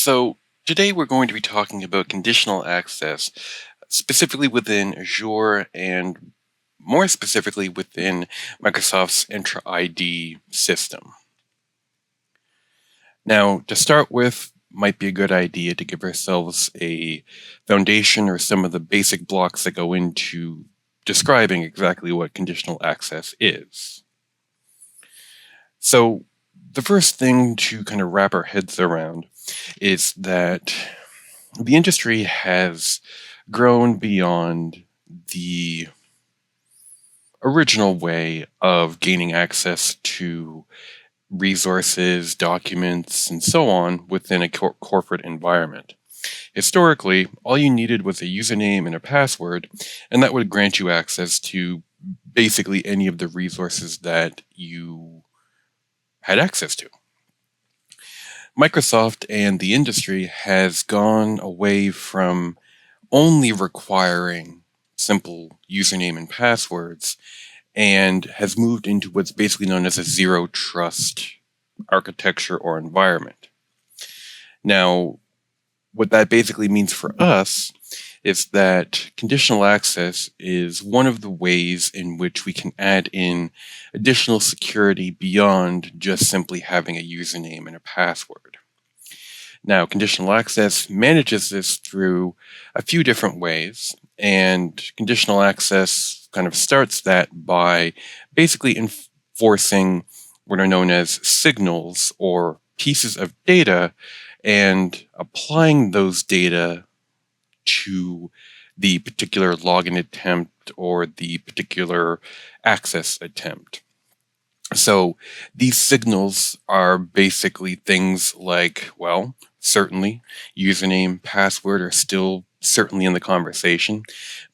So today we're going to be talking about conditional access, specifically within Azure and more specifically within Microsoft's Entra ID system. Now, to start with, might be a good idea to give ourselves a foundation or some of the basic blocks that go into describing exactly what conditional access is. So the first thing to kind of wrap our heads around is that the industry has grown beyond the original way of gaining access to resources, documents, and so on within a corporate environment. Historically, all you needed was a username and a password, and that would grant you access to basically any of the resources that you had access to. Microsoft and the industry has gone away from only requiring simple username and passwords and has moved into what's basically known as a zero trust architecture or environment. Now, what that basically means for us is that conditional access is one of the ways in which we can add in additional security beyond just simply having a username and a password. Now, conditional access manages this through a few different ways, and conditional access kind of starts that by basically enforcing what are known as signals or pieces of data and applying those data to the particular login attempt or the particular access attempt. So these signals are basically things like, well, certainly username, password are still certainly in the conversation.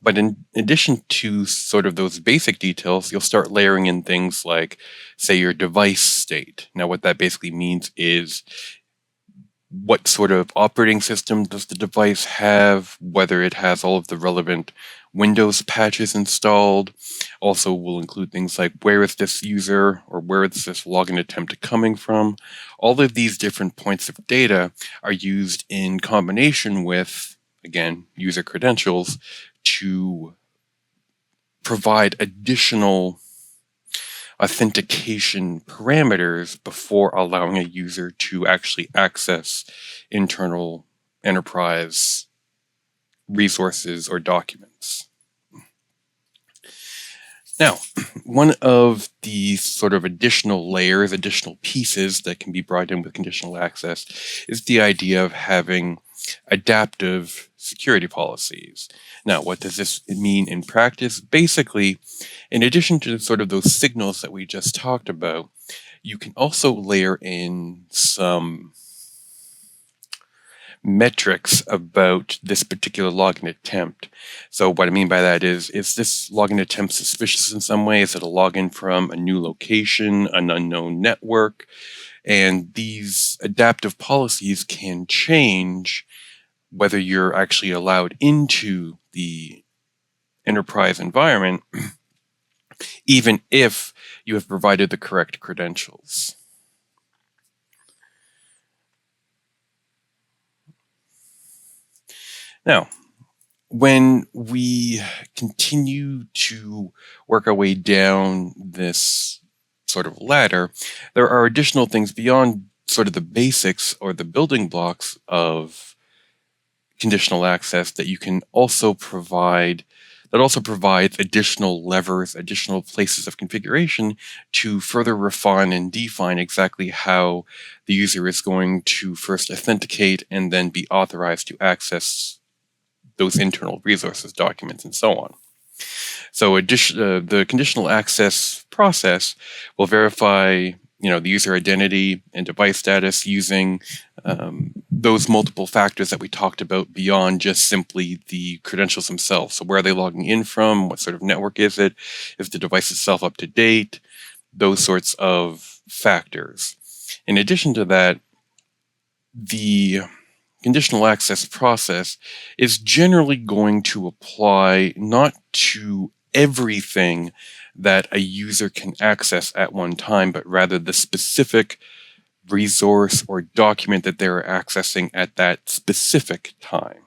But in addition to sort of those basic details, you'll start layering in things like, say, your device state. Now, what that basically means is what sort of operating system does the device have, whether it has all of the relevant Windows patches installed. Also will include things like where is this user or where is this login attempt coming from. All of these different points of data are used in combination with, again, user credentials to provide additional authentication parameters before allowing a user to actually access internal enterprise resources or documents. Now, one of the sort of additional layers, additional pieces that can be brought in with conditional access is the idea of having adaptive security policies. Now, what does this mean in practice? Basically, in addition to sort of those signals that we just talked about, you can also layer in some metrics about this particular login attempt. So what I mean by that is this login attempt suspicious in some way? Is it a login from a new location, an unknown network? And these adaptive policies can change whether you're actually allowed into the enterprise environment, even if you have provided the correct credentials. Now, when we continue to work our way down this sort of ladder, there are additional things beyond sort of the basics or the building blocks of conditional access that you can also provide, that also provides additional levers, additional places of configuration to further refine and define exactly how the user is going to first authenticate and then be authorized to access those internal resources, documents, and so on. So the conditional access process will verify the user identity and device status using those multiple factors that we talked about beyond just simply the credentials themselves. So where are they logging in from? What sort of network is it? Is the device itself up to date? Those sorts of factors. In addition to that, the conditional access process is generally going to apply not to everything that a user can access at one time, but rather the specific resource or document that they're accessing at that specific time.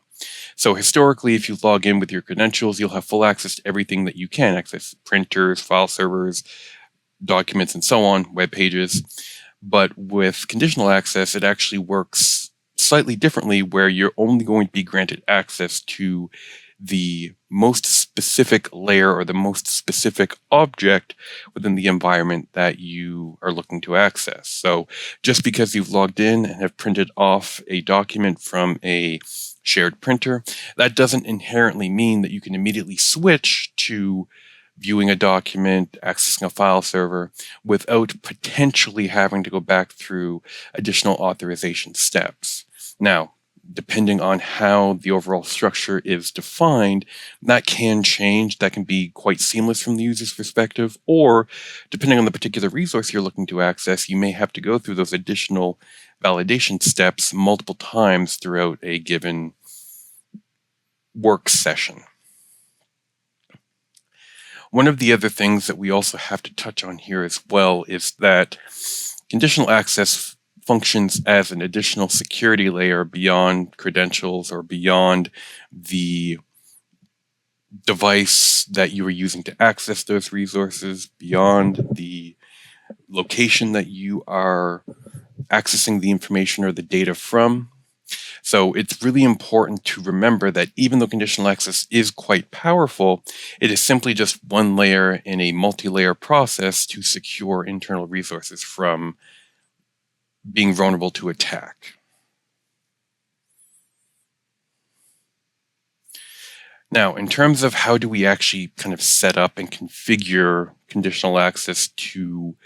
So historically, if you log in with your credentials, you'll have full access to everything that you can access: printers, file servers, documents, and so on, web pages. But with conditional access, it actually works slightly differently, where you're only going to be granted access to the most specific layer or the most specific object within the environment that you are looking to access. So just because you've logged in and have printed off a document from a shared printer, that doesn't inherently mean that you can immediately switch to viewing a document, accessing a file server, without potentially having to go back through additional authorization steps. Now, depending on how the overall structure is defined, that can change. That can be quite seamless from the user's perspective, or depending on the particular resource you're looking to access, you may have to go through those additional validation steps multiple times throughout a given work session. One of the other things that we also have to touch on here as well is that conditional access functions as an additional security layer beyond credentials or beyond the device that you are using to access those resources, beyond the location that you are accessing the information or the data from. So it's really important to remember that even though conditional access is quite powerful, it is simply just one layer in a multi-layer process to secure internal resources from being vulnerable to attack. Now, in terms of how do we actually kind of set up and configure conditional access to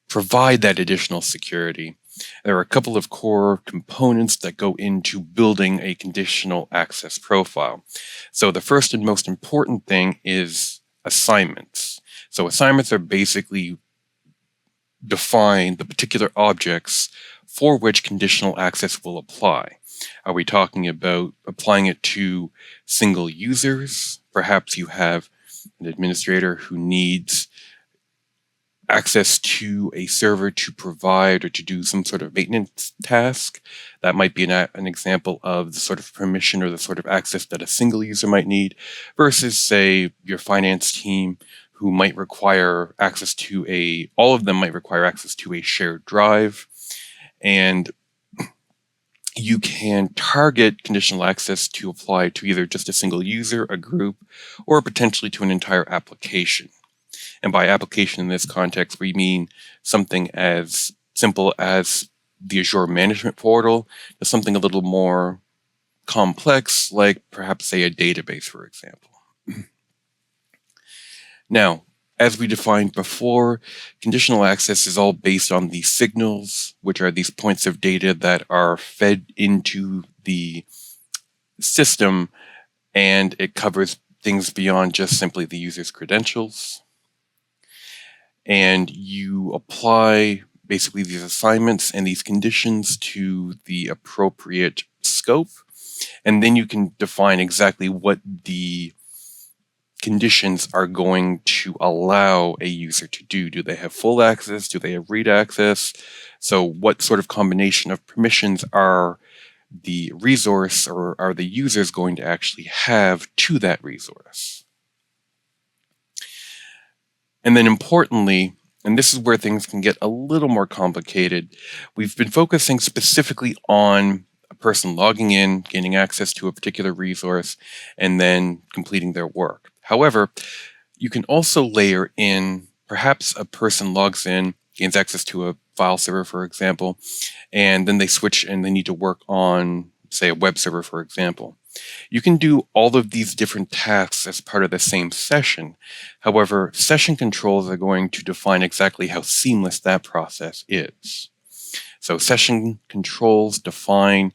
provide that additional security, there are a couple of core components that go into building a conditional access profile. So the first and most important thing is assignments. So assignments are basically define the particular objects for which conditional access will apply. Are we talking about applying it to single users? Perhaps you have an administrator who needs access to a server to provide or to do some sort of maintenance task. That might be an example of the sort of permission or the sort of access that a single user might need, versus, say, your finance team, who might require access to all of them might require access to a shared drive. And you can target conditional access to apply to either just a single user, a group, or potentially to an entire application. And by application in this context, we mean something as simple as the Azure Management Portal to something a little more complex, like perhaps, say, a database, for example. Now, as we defined before, conditional access is all based on the signals, which are these points of data that are fed into the system, and it covers things beyond just simply the user's credentials. And you apply basically these assignments and these conditions to the appropriate scope, and then you can define exactly what the conditions are going to allow a user to do. Do they have full access? Do they have read access? So what sort of combination of permissions are the resource or are the users going to actually have to that resource? And then importantly, and this is where things can get a little more complicated, we've been focusing specifically on a person logging in, gaining access to a particular resource, and then completing their work. However, you can also layer in perhaps a person logs in, gains access to a file server, for example, and then they switch and they need to work on, say, a web server, for example. You can do all of these different tasks as part of the same session. However, session controls are going to define exactly how seamless that process is. So session controls define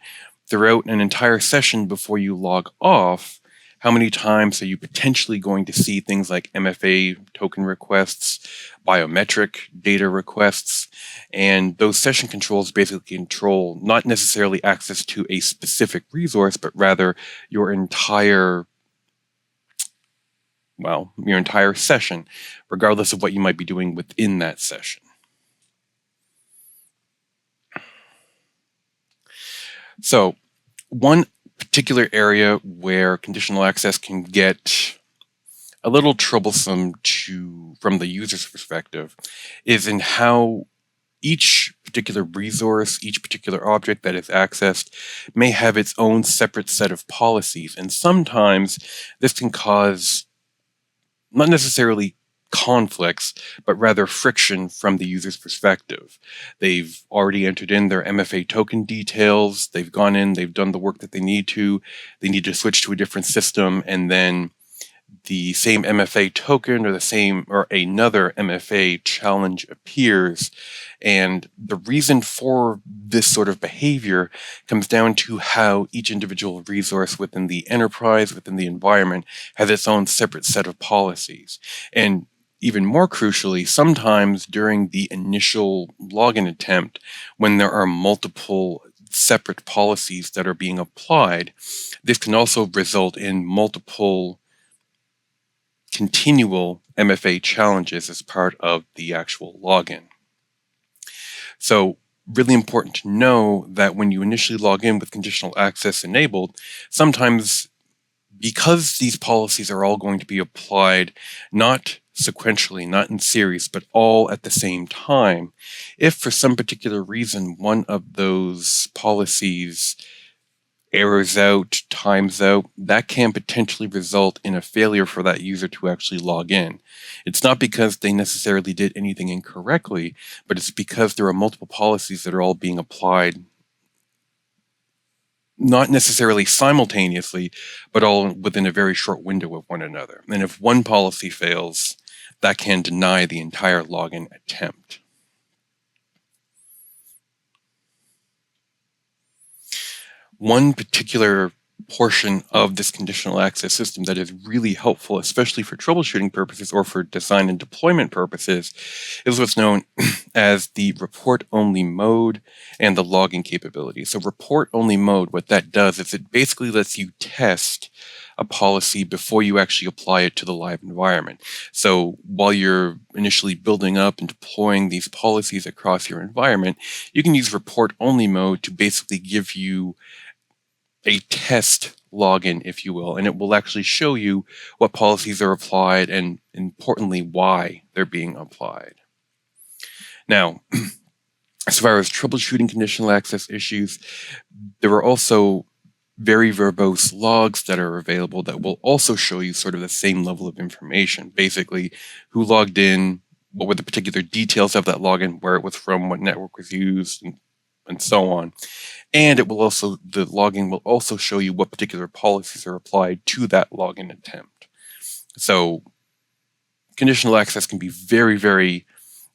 throughout an entire session before you log off how many times are you potentially going to see things like MFA token requests, biometric data requests, and those session controls basically control not necessarily access to a specific resource, but rather your entire session, regardless of what you might be doing within that session. So one particular area where conditional access can get a little troublesome from the user's perspective is in how each particular resource, each particular object that is accessed may have its own separate set of policies. And sometimes this can cause not necessarily conflicts, but rather friction from the user's perspective. They've already entered in their MFA token details. They've gone in, they've done the work that they need to. They need to switch to a different system, and then the same MFA token or another MFA challenge appears. And the reason for this sort of behavior comes down to how each individual resource within the enterprise, within the environment, has its own separate set of policies. And even more crucially, sometimes during the initial login attempt, when there are multiple separate policies that are being applied, this can also result in multiple continual MFA challenges as part of the actual login. So really important to know that when you initially log in with conditional access enabled, sometimes because these policies are all going to be applied not sequentially, not in series, but all at the same time, if for some particular reason one of those policies errors out, times out, that can potentially result in a failure for that user to actually log in. It's not because they necessarily did anything incorrectly, but it's because there are multiple policies that are all being applied, not necessarily simultaneously, but all within a very short window of one another. And if one policy fails, that can deny the entire login attempt. One particular portion of this conditional access system that is really helpful, especially for troubleshooting purposes or for design and deployment purposes, is what's known as the report-only mode and the logging capability. So report-only mode, what that does is it basically lets you test a policy before you actually apply it to the live environment. So while you're initially building up and deploying these policies across your environment, you can use report-only mode to basically give you a test login, if you will, and it will actually show you what policies are applied and, importantly, why they're being applied. Now, as far as troubleshooting conditional access issues, there are also very verbose logs that are available that will also show you sort of the same level of information. Basically, who logged in, what were the particular details of that login, where it was from, what network was used, and so on. And the logging will also show you what particular policies are applied to that login attempt. So conditional access can be very, very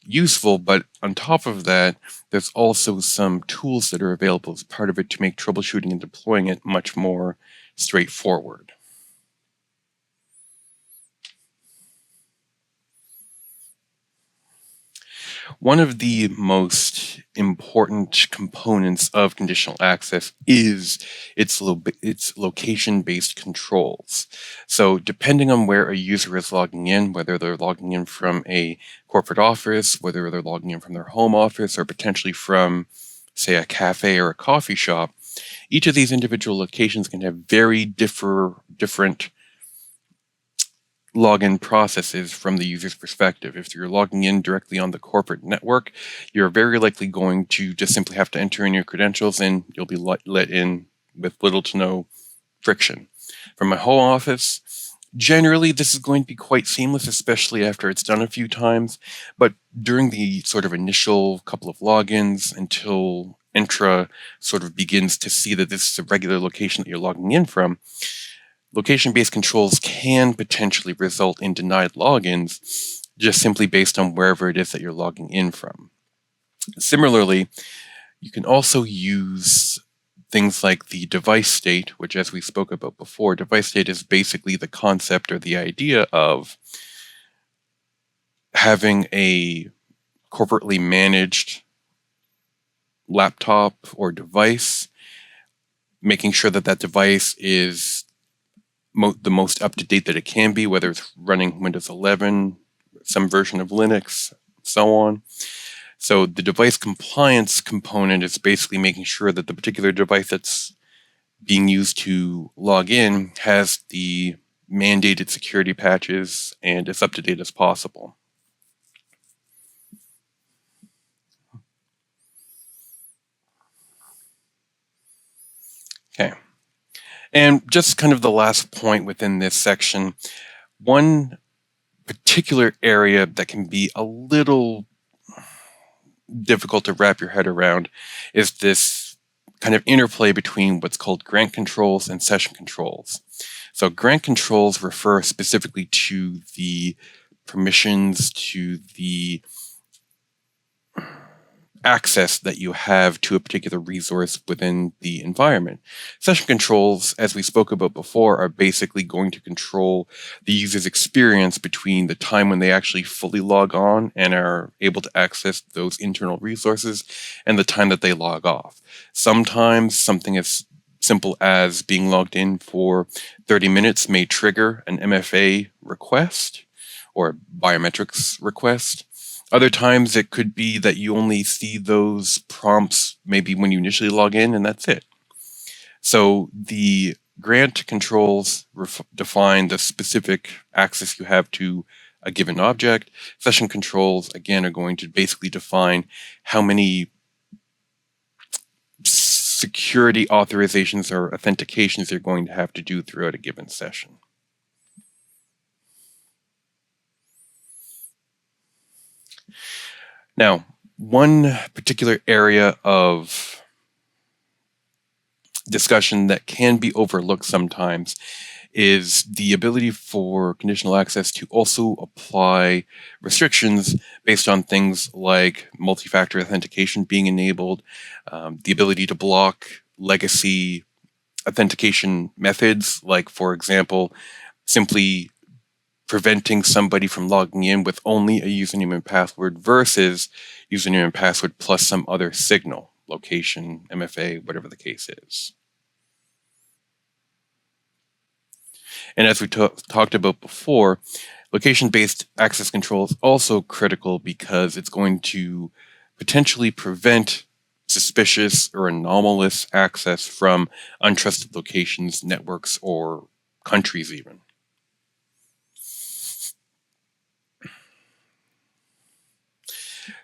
useful, but on top of that, there's also some tools that are available as part of it to make troubleshooting and deploying it much more straightforward. One of the most important components of conditional access is its location-based controls. So depending on where a user is logging in, whether they're logging in from a corporate office, whether they're logging in from their home office, or potentially from, say, a cafe or a coffee shop, each of these individual locations can have very different login processes from the user's perspective. If you're logging in directly on the corporate network, you're very likely going to just simply have to enter in your credentials and you'll be let in with little to no friction. From my home office, generally this is going to be quite seamless, especially after it's done a few times, but during the sort of initial couple of logins until Entra sort of begins to see that this is a regular location that you're logging in from, location-based controls can potentially result in denied logins just simply based on wherever it is that you're logging in from. Similarly, you can also use things like the device state, which, as we spoke about before, device state is basically the concept or the idea of having a corporately managed laptop or device, making sure that that device is the most up-to-date that it can be, whether it's running Windows 11, some version of Linux, so on. So the device compliance component is basically making sure that the particular device that's being used to log in has the mandated security patches and as up to date as possible. Okay. And just kind of the last point within this section, one particular area that can be a little difficult to wrap your head around is this kind of interplay between what's called grant controls and session controls. So grant controls refer specifically to the permissions, to the access that you have to a particular resource within the environment. Session controls, as we spoke about before, are basically going to control the user's experience between the time when they actually fully log on and are able to access those internal resources and the time that they log off. Sometimes something as simple as being logged in for 30 minutes may trigger an MFA request or biometrics request. Other times it could be that you only see those prompts maybe when you initially log in and that's it. So the grant controls define the specific access you have to a given object. Session controls, again, are going to basically define how many security authorizations or authentications you're going to have to do throughout a given session. Now, one particular area of discussion that can be overlooked sometimes is the ability for conditional access to also apply restrictions based on things like multi-factor authentication being enabled, the ability to block legacy authentication methods, like, for example, simply preventing somebody from logging in with only a username and password versus username and password plus some other signal, location, MFA, whatever the case is. And as we talked about before, location-based access control is also critical because it's going to potentially prevent suspicious or anomalous access from untrusted locations, networks, or countries even.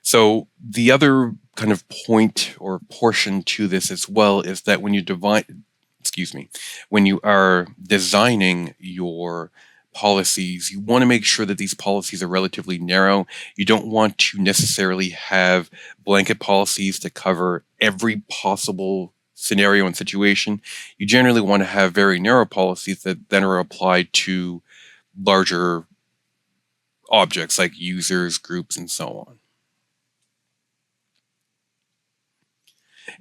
So the other kind of point or portion to this as well is that when you when you are designing your policies, you want to make sure that these policies are relatively narrow. You don't want to necessarily have blanket policies to cover every possible scenario and situation. You generally want to have very narrow policies that then are applied to larger objects like users, groups, and so on.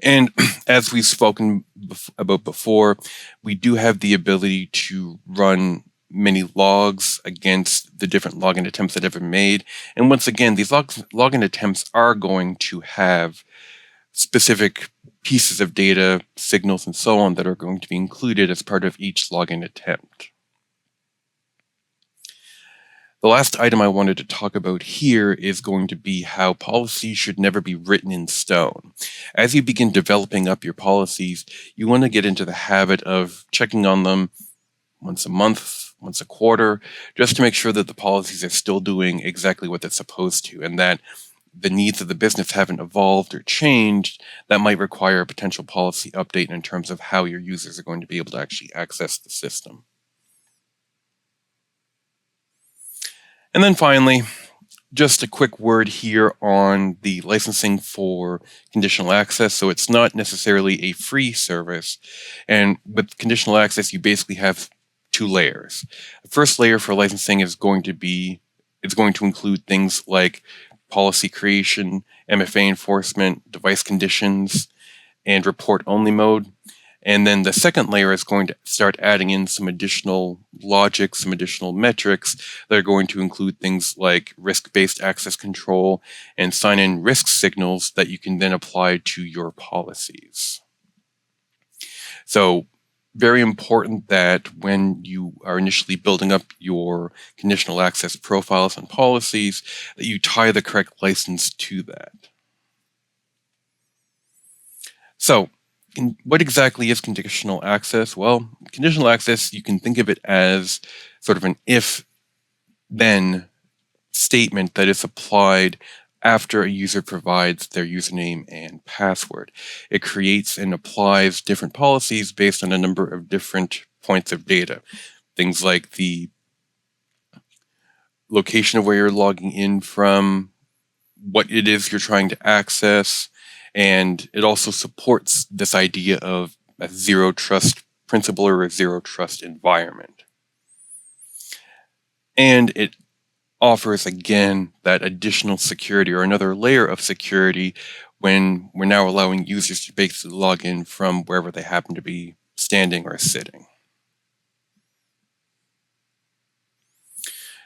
And as we've spoken about before, we do have the ability to run many logs against the different login attempts that have been made. And once again, these login attempts are going to have specific pieces of data, signals, and so on that are going to be included as part of each login attempt. The last item I wanted to talk about here is going to be how policies should never be written in stone. As you begin developing up your policies, you want to get into the habit of checking on them once a month, once a quarter, just to make sure that the policies are still doing exactly what they're supposed to, and that the needs of the business haven't evolved or changed that might require a potential policy update in terms of how your users are going to be able to actually access the system. And then finally, just a quick word here on the licensing for conditional access. So it's not necessarily a free service. And with conditional access, you basically have two layers. The first layer for licensing is going to include things like policy creation, MFA enforcement, device conditions, and report-only mode. And then the second layer is going to start adding in some additional logic, some additional metrics that are going to include things like risk-based access control and sign-in risk signals that you can then apply to your policies. So very important that when you are initially building up your conditional access profiles and policies, that you tie the correct license to that. So, what exactly is conditional access? Well, conditional access, you can think of it as sort of an if-then statement that is applied after a user provides their username and password. It creates and applies different policies based on a number of different points of data. Things like the location of where you're logging in from, what it is you're trying to access, and it also supports this idea of a zero trust principle or a zero trust environment. And it offers, again, that additional security or another layer of security when we're now allowing users to basically log in from wherever they happen to be standing or sitting.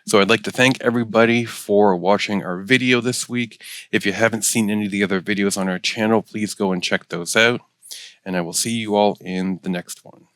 So I'd like to thank everybody for watching our video this week. If you haven't seen any of the other videos on our channel, please go and check those out. And I will see you all in the next one.